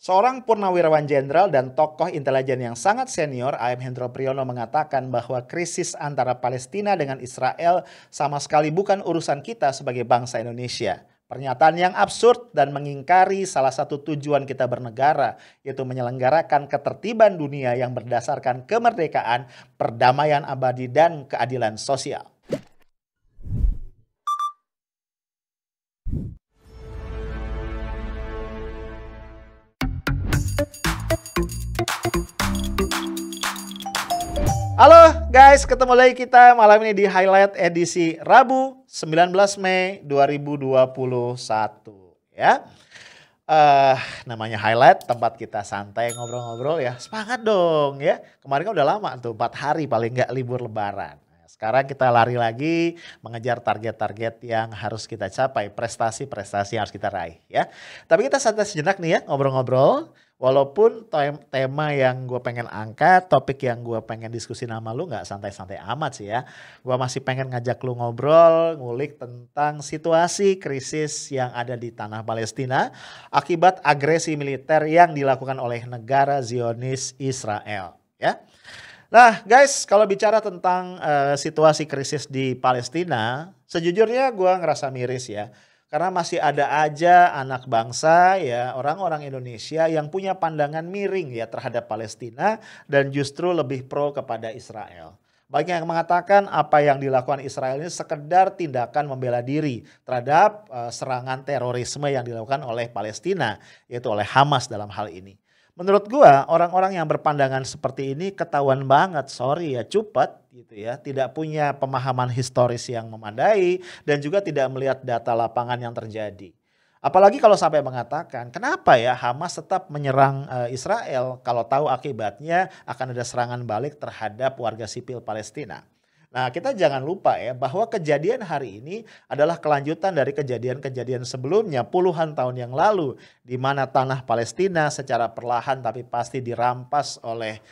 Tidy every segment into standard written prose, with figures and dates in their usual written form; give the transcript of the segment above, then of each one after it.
Seorang purnawirawan jenderal dan tokoh intelijen yang sangat senior, AM Hendro Priyono mengatakan bahwa krisis antara Palestina dengan Israel sama sekali bukan urusan kita sebagai bangsa Indonesia. Pernyataan yang absurd dan mengingkari salah satu tujuan kita bernegara, yaitu menyelenggarakan ketertiban dunia yang berdasarkan kemerdekaan, perdamaian abadi, dan keadilan sosial. Halo guys, ketemu lagi kita malam ini di highlight edisi Rabu 19 Mei 2021 ya. Namanya highlight, tempat kita santai ngobrol-ngobrol ya. Semangat dong ya. Kemarin kan udah lama tuh, 4 hari paling nggak libur lebaran. Sekarang kita lari lagi mengejar target-target yang harus kita capai, prestasi-prestasi yang harus kita raih ya. Tapi kita santai sejenak nih ya ngobrol-ngobrol. Walaupun tema yang gue pengen angkat, topik yang gue pengen diskusi sama lu gak santai-santai amat sih ya. Gue masih pengen ngajak lu ngobrol, ngulik tentang situasi krisis yang ada di tanah Palestina akibat agresi militer yang dilakukan oleh negara Zionis Israel ya. Nah guys, kalau bicara tentang situasi krisis di Palestina, sejujurnya gue ngerasa miris ya. Karena masih ada aja anak bangsa ya, orang-orang Indonesia yang punya pandangan miring ya terhadap Palestina dan justru lebih pro kepada Israel. Banyak yang mengatakan apa yang dilakukan Israel ini sekedar tindakan membela diri terhadap serangan terorisme yang dilakukan oleh Palestina, yaitu oleh Hamas dalam hal ini. Menurut gua orang-orang yang berpandangan seperti ini ketahuan banget, sorry ya, cupat gitu ya, tidak punya pemahaman historis yang memadai dan juga tidak melihat data lapangan yang terjadi. Apalagi kalau sampai mengatakan kenapa ya Hamas tetap menyerang Israel kalau tahu akibatnya akan ada serangan balik terhadap warga sipil Palestina. Nah, kita jangan lupa ya bahwa kejadian hari ini adalah kelanjutan dari kejadian-kejadian sebelumnya puluhan tahun yang lalu di mana tanah Palestina secara perlahan tapi pasti dirampas oleh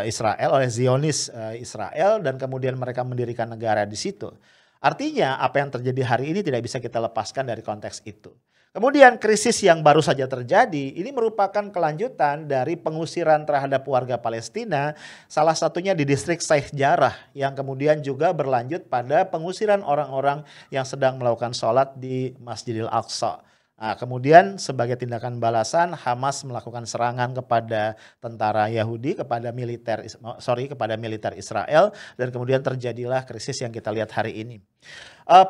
Israel, oleh Zionis Israel, dan kemudian mereka mendirikan negara di situ. Artinya apa yang terjadi hari ini tidak bisa kita lepaskan dari konteks itu. Kemudian krisis yang baru saja terjadi ini merupakan kelanjutan dari pengusiran terhadap warga Palestina, salah satunya di distrik Sheikh Jarrah yang kemudian juga berlanjut pada pengusiran orang-orang yang sedang melakukan sholat di Masjidil Aqsa. Nah, kemudian sebagai tindakan balasan Hamas melakukan serangan kepada tentara Yahudi, kepada militer Israel, dan kemudian terjadilah krisis yang kita lihat hari ini.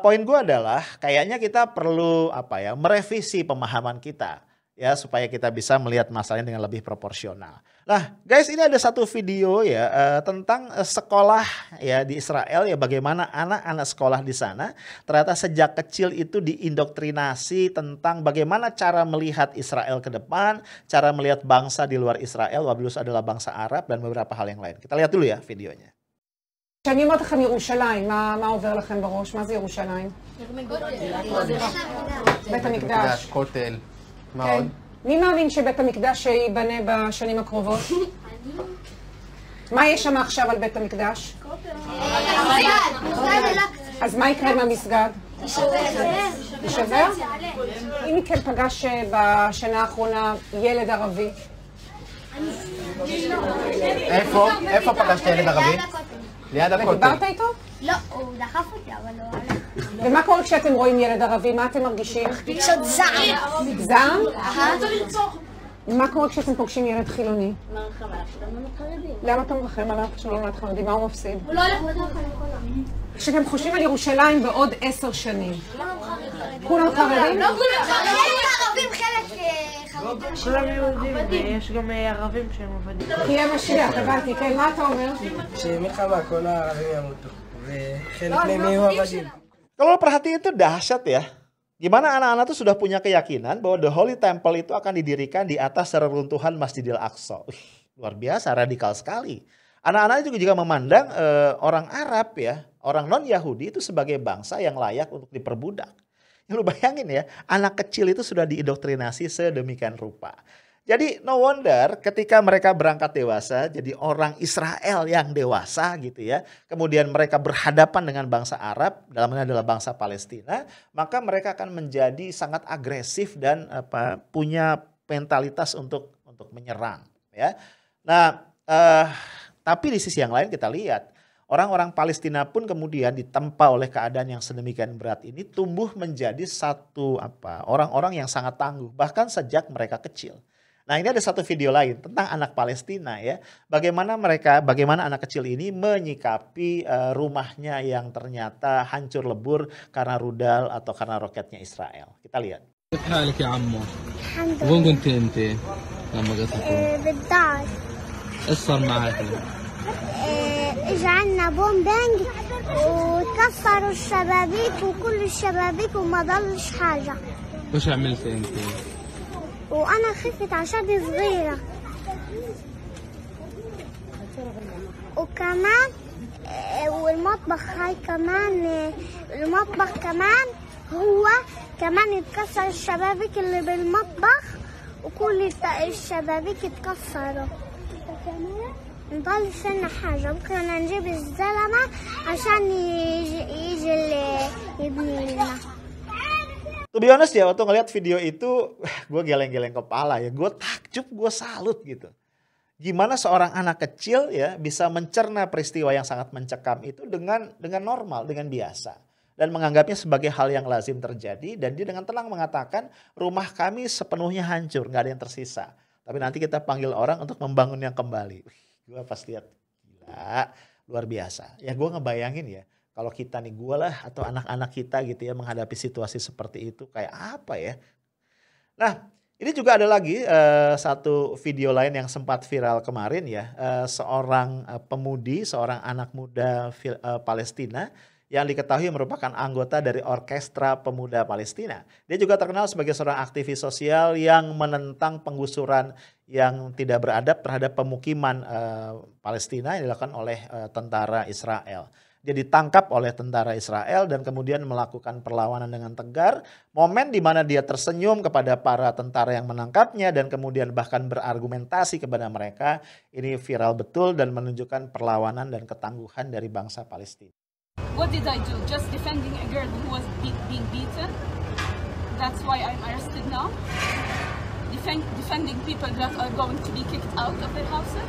Poin gue adalah kayaknya kita perlu merevisi pemahaman kita ya supaya kita bisa melihat masalahnya dengan lebih proporsional. Nah guys, ini ada satu video ya tentang sekolah ya di Israel ya, bagaimana anak-anak sekolah di sana ternyata sejak kecil itu diindoktrinasi tentang bagaimana cara melihat Israel ke depan, cara melihat bangsa di luar Israel, wabilus adalah bangsa Arab dan beberapa hal yang lain. Kita lihat dulu ya videonya. כשאני אומרת לכם ירושלים, מה עובר לכם בראש? מה זה ירושלים? בית המקדש. כותל. מה עוד? מי מאמין שבית המקדש ייבנה בשנים הקרובות? מה יש שם עכשיו על בית המקדש? אז מה יקרה עם המסגד? יישבר? אם מכן פגש בשנה האחרונה ילד ערבי? איפה פגשת ילד ערבי? ליד הכותל. ודיברת איתו? לא, הוא דחף אותי, אבל לא הלך. ומה קורה כשאתם רואים ילד ערבי? מה אתם מרגישים? פשוט זעם. זעם? מה קורה כשאתם פוגשים ילד חילוני? למה אתה מרחם עליו כשאתם ילד חרדי? מה הוא מפסיד? הוא לא הולך לדחף. כשאתם חושבים על ירושלים בעוד 10 שנים, כולם חרדים? לא כולם חרדים. ערבים חלק חרדים. כולם יהודים, ויש גם ערבים שהם עבדים. תהיה משיח, הבנתי, כן, מה אתה אומר? שמלחמה כל הערבים ימותו, וחלק מהם יהיו עבדים. Kalau perhatiin itu dahsyat ya. Gimana anak-anak itu sudah punya keyakinan bahwa The Holy Temple itu akan didirikan di atas reruntuhan Masjidil Aqsa. Luar biasa, radikal sekali. Anak-anak juga memandang orang Arab ya, orang non-Yahudi itu sebagai bangsa yang layak untuk diperbudak. Ya, lu bayangin ya, anak kecil itu sudah diindoktrinasi sedemikian rupa. Jadi no wonder ketika mereka berangkat dewasa, jadi orang Israel yang dewasa gitu ya. Kemudian mereka berhadapan dengan bangsa Arab, dalamnya adalah bangsa Palestina. Maka mereka akan menjadi sangat agresif dan punya mentalitas untuk menyerang ya. Nah, tapi di sisi yang lain kita lihat orang-orang Palestina pun kemudian ditempa oleh keadaan yang sedemikian berat ini tumbuh menjadi satu orang-orang yang sangat tangguh bahkan sejak mereka kecil. Nah, ini ada satu video lain tentang anak Palestina ya. Bagaimana anak kecil ini menyikapi rumahnya yang ternyata hancur lebur karena rudal atau karena roketnya Israel. Kita lihat. كيف حالك يا عمو؟ وين كنت انت لما قصفوا؟ بالدار. ايش صار معك؟ اجى عنا بومبينج وكسروا الشبابيك وكل الشبابيك وما ضلش حاجة. وش عملت انت؟ وانا خفت عشان صغيرة. وكمان والمطبخ هاي كمان المطبخ كمان هو كمان اتكسر الشبابيك اللي بالمطبخ وكل الشبابيك اتكسروا. نضل لنا حاجة ممكن نجيب الزلمة عشان يجي اللي يبني لنا. To be honest ya, waktu ngeliat video itu gue geleng-geleng kepala ya, gue takjub, gue salut gitu. Gimana seorang anak kecil ya bisa mencerna peristiwa yang sangat mencekam itu dengan normal, dengan biasa. Dan menganggapnya sebagai hal yang lazim terjadi dan dia dengan tenang mengatakan rumah kami sepenuhnya hancur, gak ada yang tersisa. Tapi nanti kita panggil orang untuk membangunnya kembali. Gue pas lihat, gila, luar biasa. Ya gue ngebayangin ya. Kalau kita nih, gue lah atau anak-anak kita gitu ya menghadapi situasi seperti itu kayak apa ya. Nah ini juga ada lagi satu video lain yang sempat viral kemarin ya. Seorang pemudi, seorang anak muda Palestina yang diketahui merupakan anggota dari Orkestra Pemuda Palestina. Dia juga terkenal sebagai seorang aktivis sosial yang menentang penggusuran yang tidak beradab terhadap pemukiman Palestina yang dilakukan oleh tentara Israel. Dia ditangkap oleh tentara Israel dan kemudian melakukan perlawanan dengan tegar. Momen di mana dia tersenyum kepada para tentara yang menangkapnya dan kemudian bahkan berargumentasi kepada mereka. Ini viral betul dan menunjukkan perlawanan dan ketangguhan dari bangsa Palestina. What did I do? Just defending a girl who was being beaten? That's why I'm arrested now? Defending people that are going to be kicked out of their houses?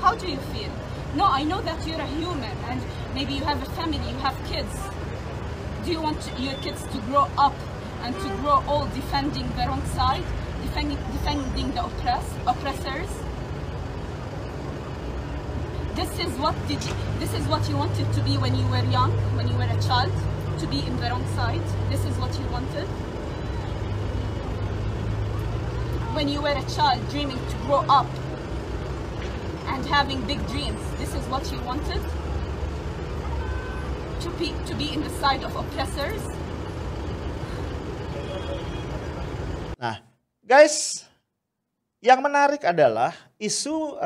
How do you feel? No, I know that you're a human and maybe you have a family, you have kids. Do you want your kids to grow up and to grow old defending the wrong side? Defending the oppressors? This is what you wanted to be when you were young, when you were a child, to be in the wrong side. This is what you wanted. When you were a child dreaming to grow up and having big dreams, this is what you wanted? To be in the side of oppressors? Nah, guys, yang menarik adalah isu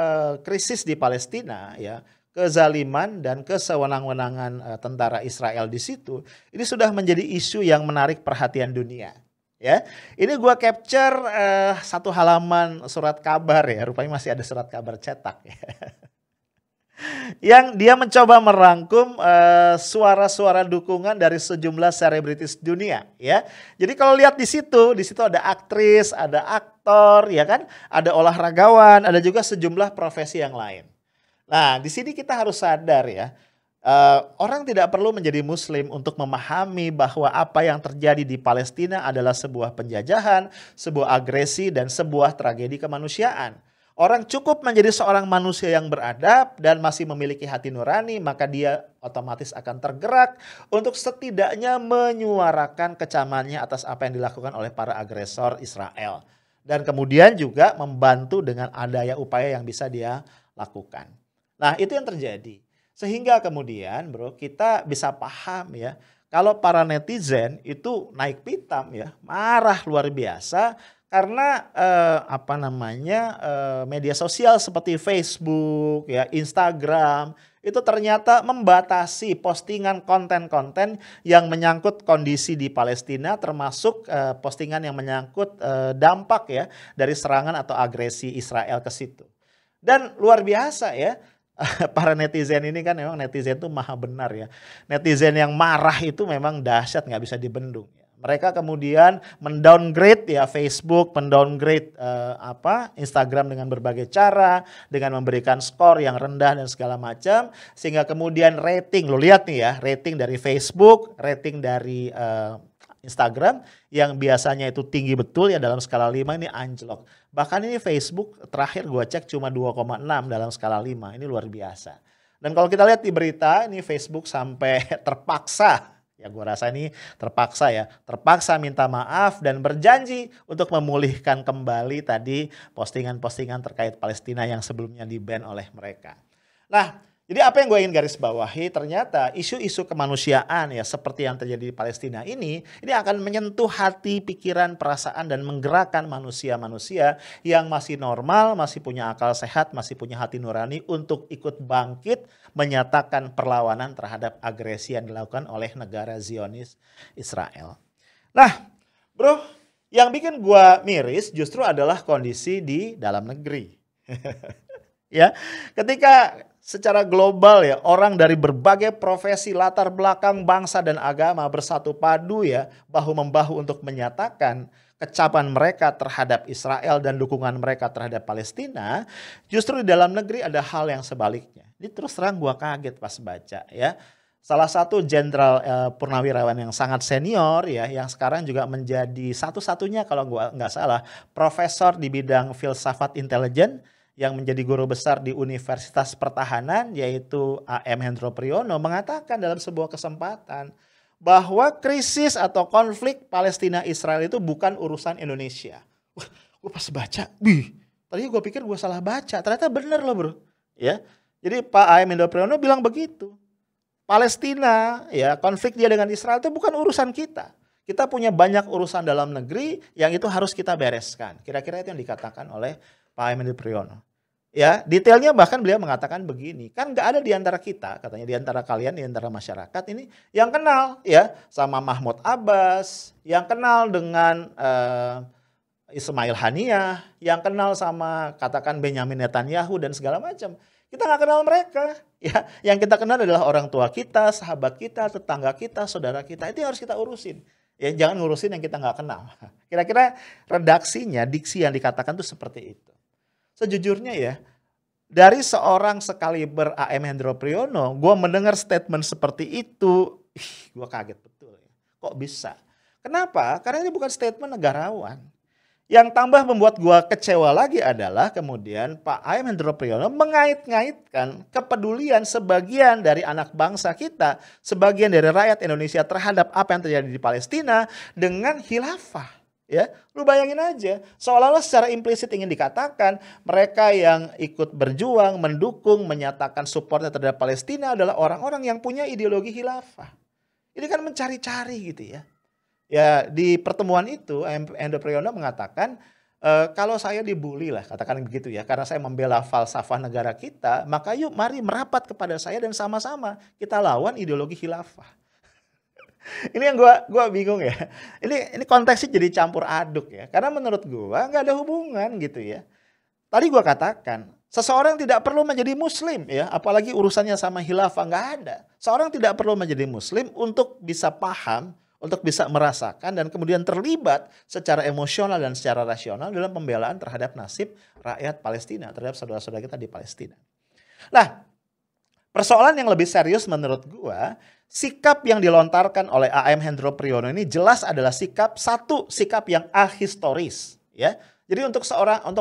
krisis di Palestina ya, kezaliman dan kesewenang-wenangan tentara Israel di situ, ini sudah menjadi isu yang menarik perhatian dunia. Ya, ini gua capture satu halaman surat kabar ya, rupanya masih ada surat kabar cetak ya. Yang dia mencoba merangkum suara-suara dukungan dari sejumlah selebritis dunia ya. Jadi kalau lihat di situ ada aktris, ada aktor ya kan, ada olahragawan, ada juga sejumlah profesi yang lain. Nah, di sini kita harus sadar ya. Orang tidak perlu menjadi muslim untuk memahami bahwa apa yang terjadi di Palestina adalah sebuah penjajahan, sebuah agresi, dan sebuah tragedi kemanusiaan. Orang cukup menjadi seorang manusia yang beradab dan masih memiliki hati nurani, maka dia otomatis akan tergerak untuk setidaknya menyuarakan kecamannya atas apa yang dilakukan oleh para agresor Israel. Dan kemudian juga membantu dengan adanya upaya yang bisa dia lakukan. Nah, itu yang terjadi. Sehingga kemudian bro, kita bisa paham ya, kalau para netizen itu naik pitam ya, marah luar biasa karena media sosial seperti Facebook ya, Instagram itu ternyata membatasi postingan konten-konten yang menyangkut kondisi di Palestina, termasuk postingan yang menyangkut dampak ya dari serangan atau agresi Israel ke situ. Dan luar biasa ya. Para netizen ini kan memang netizen itu maha benar ya. Netizen yang marah itu memang dahsyat, nggak bisa dibendung. Mereka kemudian mendowngrade ya Facebook, mendowngrade Instagram dengan berbagai cara, dengan memberikan skor yang rendah dan segala macam, sehingga kemudian rating, lo lihat nih ya, rating dari Facebook, rating dari Instagram yang biasanya itu tinggi betul ya dalam skala 5 ini anjlok. Bahkan ini Facebook terakhir gue cek cuma 2,6 dalam skala 5, ini luar biasa. Dan kalau kita lihat di berita ini Facebook sampai terpaksa, ya gue rasa ini terpaksa minta maaf dan berjanji untuk memulihkan kembali tadi postingan-postingan terkait Palestina yang sebelumnya di-ban oleh mereka. Nah, jadi apa yang gue ingin garis bawahi, ternyata isu-isu kemanusiaan ya seperti yang terjadi di Palestina ini akan menyentuh hati, pikiran, perasaan dan menggerakkan manusia-manusia yang masih normal, masih punya akal sehat, masih punya hati nurani untuk ikut bangkit menyatakan perlawanan terhadap agresi yang dilakukan oleh negara Zionis Israel. Nah, bro, yang bikin gue miris justru adalah kondisi di dalam negeri. Ya, ketika secara global ya orang dari berbagai profesi, latar belakang, bangsa dan agama bersatu padu ya bahu-membahu untuk menyatakan kecapan mereka terhadap Israel dan dukungan mereka terhadap Palestina, justru di dalam negeri ada hal yang sebaliknya. Ini terus terang gua kaget pas baca ya. Salah satu jenderal purnawirawan yang sangat senior ya, yang sekarang juga menjadi satu-satunya kalau gua nggak salah profesor di bidang filsafat intelijen yang menjadi guru besar di Universitas Pertahanan, yaitu A.M. Hendro Priyono, mengatakan dalam sebuah kesempatan bahwa krisis atau konflik Palestina-Israel itu bukan urusan Indonesia. Wah, gue pas baca, tadinya gue pikir gue salah baca, ternyata benar loh bro. Ya, jadi Pak A.M. Hendro Priyono bilang begitu. Palestina, ya konflik dia dengan Israel itu bukan urusan kita. Kita punya banyak urusan dalam negeri yang itu harus kita bereskan. Kira-kira itu yang dikatakan oleh Pak A.M. Hendro Priyono. Ya, detailnya bahkan beliau mengatakan begini, kan nggak ada di antara kita, katanya di antara kalian, di antara masyarakat ini yang kenal ya sama Mahmud Abbas, yang kenal dengan Ismail Haniyah, yang kenal sama katakan Benyamin Netanyahu dan segala macam. Kita nggak kenal mereka, ya. Yang kita kenal adalah orang tua kita, sahabat kita, tetangga kita, saudara kita. Itu yang harus kita urusin. Ya, jangan ngurusin yang kita nggak kenal. Kira-kira redaksinya, diksi yang dikatakan itu seperti itu. Sejujurnya ya, dari seorang sekaliber A.M. Hendro Priyono, gue mendengar statement seperti itu, gue kaget betul. Ya. Kok bisa? Kenapa? Karena ini bukan statement negarawan. Yang tambah membuat gue kecewa lagi adalah kemudian Pak A.M. Hendro Priyono mengait-ngaitkan kepedulian sebagian dari anak bangsa kita, sebagian dari rakyat Indonesia terhadap apa yang terjadi di Palestina dengan khilafah. Ya, lu bayangin aja, seolah-olah secara implisit ingin dikatakan mereka yang ikut berjuang, mendukung, menyatakan supportnya terhadap Palestina adalah orang-orang yang punya ideologi khilafah. Ini kan mencari-cari gitu ya. Ya, di pertemuan itu Hendro Priyono mengatakan kalau saya dibully lah, katakan begitu ya, karena saya membela falsafah negara kita, maka yuk mari merapat kepada saya dan sama-sama kita lawan ideologi khilafah. Ini yang gua bingung ya. Ini konteksnya jadi campur aduk ya. Karena menurut gua nggak ada hubungan gitu ya. Tadi gua katakan, seseorang tidak perlu menjadi muslim ya, apalagi urusannya sama khilafah, nggak ada. Seorang tidak perlu menjadi muslim untuk bisa paham, untuk bisa merasakan dan kemudian terlibat secara emosional dan secara rasional dalam pembelaan terhadap nasib rakyat Palestina, terhadap saudara-saudara kita di Palestina. Nah, persoalan yang lebih serius menurut gua, sikap yang dilontarkan oleh A.M. Hendro Priyono ini jelas adalah sikap yang ahistoris, ya. Jadi untuk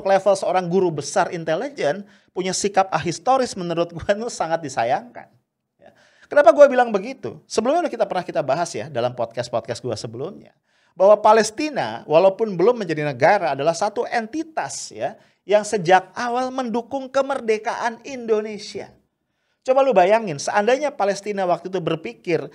level seorang guru besar intelijen punya sikap ahistoris menurut gue itu sangat disayangkan. Ya. Kenapa gue bilang begitu? Sebelumnya kita bahas ya dalam podcast gue sebelumnya bahwa Palestina walaupun belum menjadi negara adalah satu entitas ya yang sejak awal mendukung kemerdekaan Indonesia. Coba lu bayangin, seandainya Palestina waktu itu berpikir,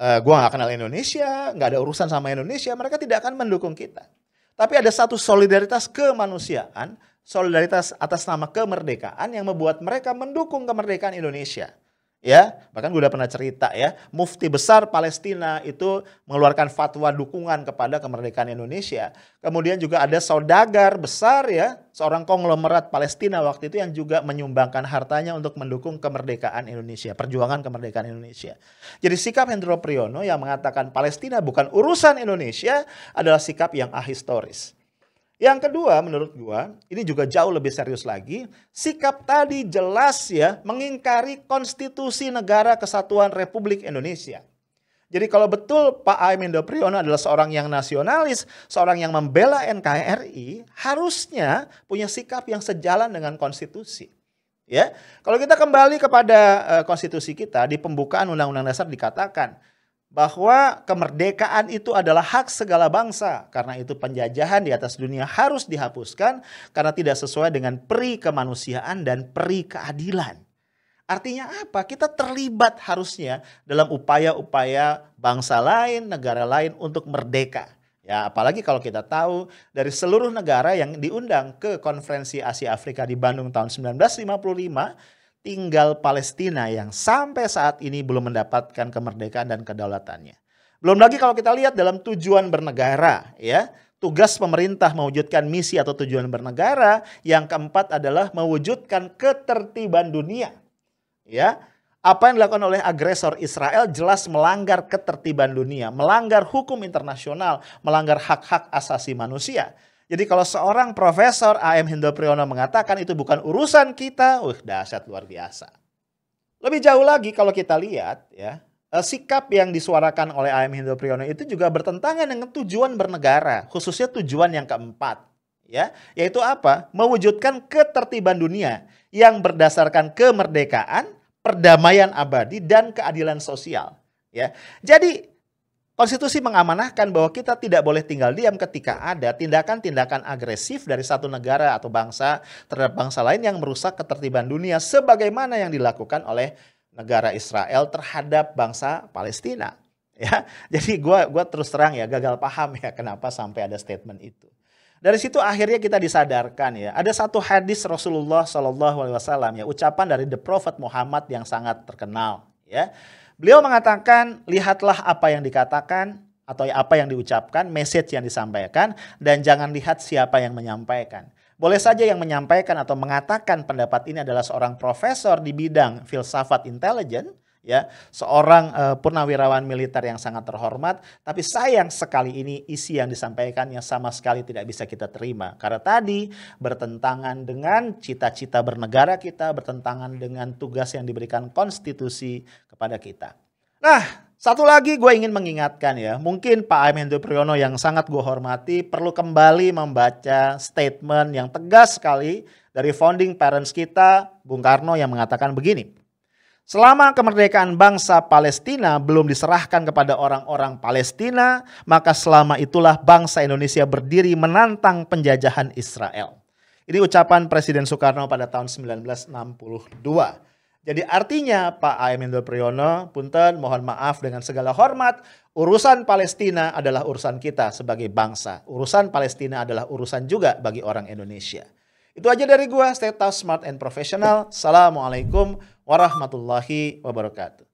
gue gak kenal Indonesia, gak ada urusan sama Indonesia, mereka tidak akan mendukung kita. Tapi ada satu solidaritas kemanusiaan, solidaritas atas nama kemerdekaan yang membuat mereka mendukung kemerdekaan Indonesia. Ya, bahkan gue udah pernah cerita ya, mufti besar Palestina itu mengeluarkan fatwa dukungan kepada kemerdekaan Indonesia. Kemudian juga ada saudagar besar ya, seorang konglomerat Palestina waktu itu yang juga menyumbangkan hartanya untuk mendukung kemerdekaan Indonesia, perjuangan kemerdekaan Indonesia. Jadi sikap Hendro Priyono yang mengatakan Palestina bukan urusan Indonesia adalah sikap yang ahistoris. Yang kedua menurut gua, ini juga jauh lebih serius lagi, sikap tadi jelas ya mengingkari konstitusi negara kesatuan Republik Indonesia. Jadi kalau betul Pak A.M. Hendro Priyono adalah seorang yang nasionalis, seorang yang membela NKRI, harusnya punya sikap yang sejalan dengan konstitusi. Ya, kalau kita kembali kepada konstitusi kita, di pembukaan Undang-Undang Dasar dikatakan bahwa kemerdekaan itu adalah hak segala bangsa. Karena itu penjajahan di atas dunia harus dihapuskan karena tidak sesuai dengan peri kemanusiaan dan peri keadilan. Artinya apa? Kita terlibat harusnya dalam upaya-upaya bangsa lain, negara lain untuk merdeka. Ya, apalagi kalau kita tahu dari seluruh negara yang diundang ke Konferensi Asia Afrika di Bandung tahun 1955, tinggal Palestina yang sampai saat ini belum mendapatkan kemerdekaan dan kedaulatannya. Belum lagi kalau kita lihat dalam tujuan bernegara, ya, tugas pemerintah mewujudkan misi atau tujuan bernegara. Yang keempat adalah mewujudkan ketertiban dunia. Ya, apa yang dilakukan oleh agresor Israel jelas melanggar ketertiban dunia, melanggar hukum internasional, melanggar hak-hak asasi manusia. Jadi kalau seorang Profesor A.M. Hendro Priyono mengatakan itu bukan urusan kita, dahsyat luar biasa. Lebih jauh lagi kalau kita lihat ya, sikap yang disuarakan oleh A.M. Hendro Priyono itu juga bertentangan dengan tujuan bernegara, khususnya tujuan yang keempat, ya, yaitu apa? Mewujudkan ketertiban dunia yang berdasarkan kemerdekaan, perdamaian abadi dan keadilan sosial, ya. Jadi konstitusi mengamanahkan bahwa kita tidak boleh tinggal diam ketika ada tindakan-tindakan agresif dari satu negara atau bangsa terhadap bangsa lain yang merusak ketertiban dunia sebagaimana yang dilakukan oleh negara Israel terhadap bangsa Palestina. Ya, jadi gua terus terang ya gagal paham ya kenapa sampai ada statement itu. Dari situ akhirnya kita disadarkan ya, ada satu hadis Rasulullah SAW ya, ucapan dari the Prophet Muhammad yang sangat terkenal ya. Beliau mengatakan, lihatlah apa yang dikatakan atau apa yang diucapkan, message yang disampaikan, dan jangan lihat siapa yang menyampaikan. Boleh saja yang menyampaikan atau mengatakan pendapat ini adalah seorang profesor di bidang filsafat intelijen, ya, seorang purnawirawan militer yang sangat terhormat, tapi sayang sekali ini isi yang disampaikannya sama sekali tidak bisa kita terima. Karena tadi bertentangan dengan cita-cita bernegara kita, bertentangan dengan tugas yang diberikan konstitusi kepada kita. Nah, satu lagi gue ingin mengingatkan ya, mungkin Pak A.M. Hendro Priyono yang sangat gue hormati perlu kembali membaca statement yang tegas sekali dari founding parents kita, Bung Karno, yang mengatakan begini. Selama kemerdekaan bangsa Palestina belum diserahkan kepada orang-orang Palestina, maka selama itulah bangsa Indonesia berdiri menantang penjajahan Israel. Ini ucapan Presiden Soekarno pada tahun 1962. Jadi artinya Pak A.M. Hendro Priyono, punten mohon maaf dengan segala hormat, urusan Palestina adalah urusan kita sebagai bangsa. Urusan Palestina adalah urusan juga bagi orang Indonesia. Itu aja dari gua, stay tough, smart and professional. Assalamualaikum warahmatullahi wabarakatuh.